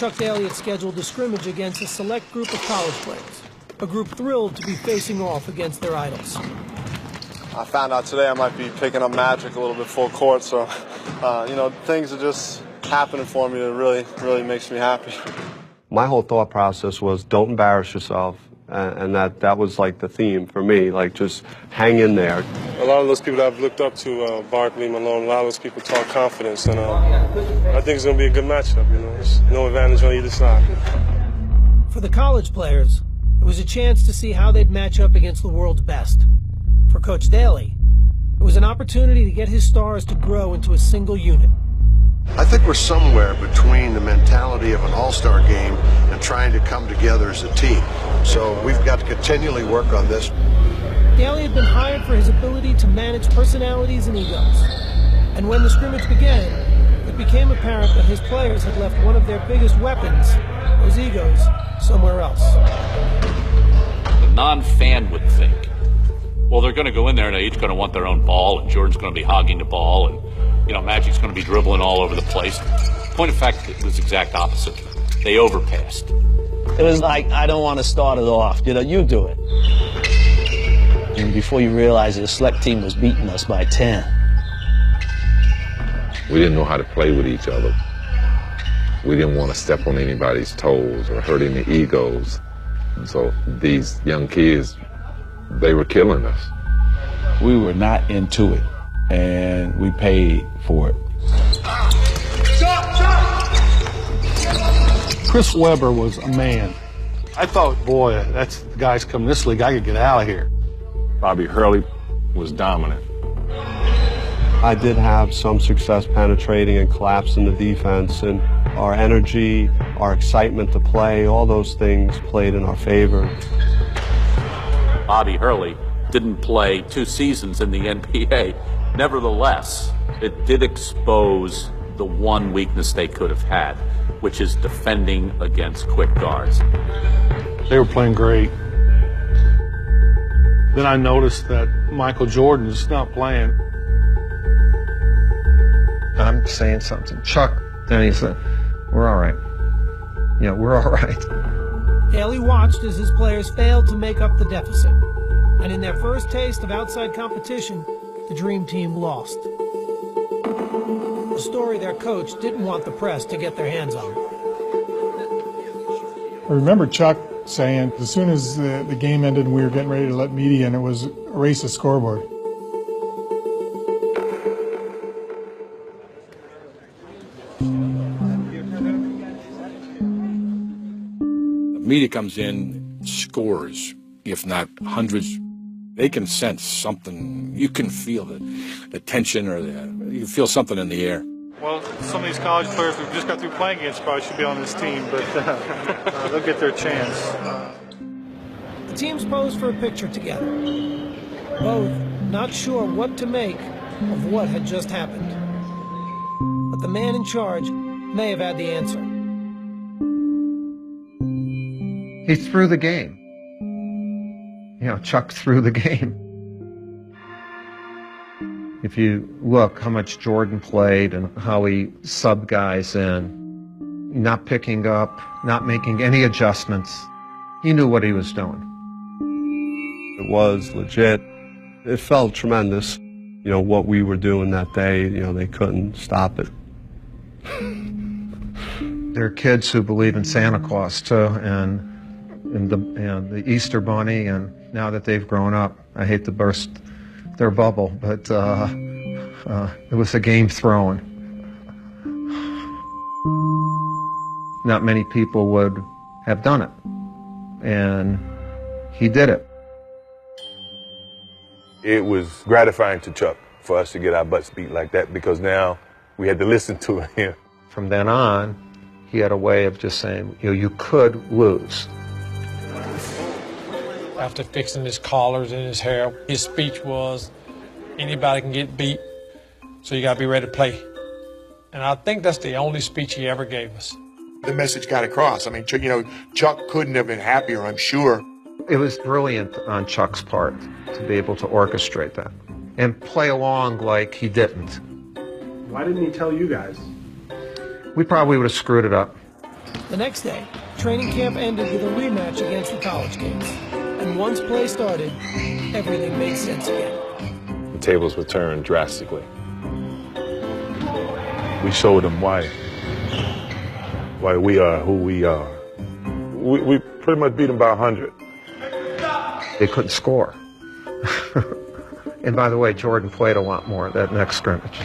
Chuck Daly had scheduled a scrimmage against a select group of college players, a group thrilled to be facing off against their idols. I found out today I might be picking up Magic a little bit full court, so, you know, things are just happening for me that really makes me happy. My whole thought process was don't embarrass yourself, and that was like the theme for me, like just hang in there. A lot of those people that I've looked up to, Barkley, Malone, a lot of those people talk confidence, and I think it's going to be a good matchup, you know. There's no advantage on either side. For the college players, it was a chance to see how they'd match up against the world's best. For Coach Daly, it was an opportunity to get his stars to grow into a single unit. I think we're somewhere between the mentality of an all-star game and trying to come together as a team. So we've got to continually work on this. Daly had been hired for his ability to manage personalities and egos. And when the scrimmage began, it became apparent that his players had left one of their biggest weapons, those egos, somewhere else. The non-fan would think, well, they're going to go in there and they're each going to want their own ball, and Jordan's going to be hogging the ball, and you know, Magic's going to be dribbling all over the place. Point of fact, it was the exact opposite. They overpassed. It was like, I don't want to start it off. You know, you do it. And before you realize it, the select team was beating us by 10. We didn't know how to play with each other. We didn't want to step on anybody's toes or hurt any egos. And so these young kids, they were killing us. We were not into it, and we paid for it. Chris Webber was a man. I thought, boy, that's the guys come this league, I could get out of here. Bobby Hurley was dominant. I did have some success penetrating and collapsing the defense, and our energy, our excitement to play, all those things played in our favor. Bobby Hurley didn't play 2 seasons in the NBA. Nevertheless, it did expose the one weakness they could have had, which is defending against quick guards. They were playing great. Then I noticed that Michael Jordan's not playing. I'm saying something. Chuck, then he said, we're all right. Yeah, we're all right. Daly watched as his players failed to make up the deficit. And in their first taste of outside competition, the Dream Team lost. A story their coach didn't want the press to get their hands on. I remember Chuck saying, as soon as the game ended and we were getting ready to let media in, it was erase the scoreboard. The media comes in, scores, if not hundreds. They can sense something. You can feel the tension, or you feel something in the air. Well, some of these college players we've just got through playing against probably should be on this team, but they'll get their chance. The teams posed for a picture together, both not sure what to make of what had just happened. But the man in charge may have had the answer. He threw the game. You know, Chuck threw the game. If you look how much Jordan played and how he subbed guys in, not picking up, not making any adjustments, he knew what he was doing. It was legit. It felt tremendous. You know, what we were doing that day, you know, they couldn't stop it. There are kids who believe in Santa Claus too, and the Easter Bunny, and now that they've grown up, I hate to burst their bubble, but it was a game thrown. Not many people would have done it, and he did it. It was gratifying to Chuck for us to get our butts beat like that, because now we had to listen to him. From then on, he had a way of just saying, you know, you could lose. After fixing his collars and his hair, his speech was, anybody can get beat, so you got to be ready to play. And I think that's the only speech he ever gave us. The message got across. I mean, you know, Chuck couldn't have been happier, I'm sure. It was brilliant on Chuck's part to be able to orchestrate that and play along like he didn't. Why didn't he tell you guys? We probably would have screwed it up. The next day, training camp ended with a rematch against the college kids. And once play started, everything made sense again. The tables were turned drastically. We showed them why we are who we are. We pretty much beat them by 100. They couldn't score. And by the way, Jordan played a lot more that next scrimmage.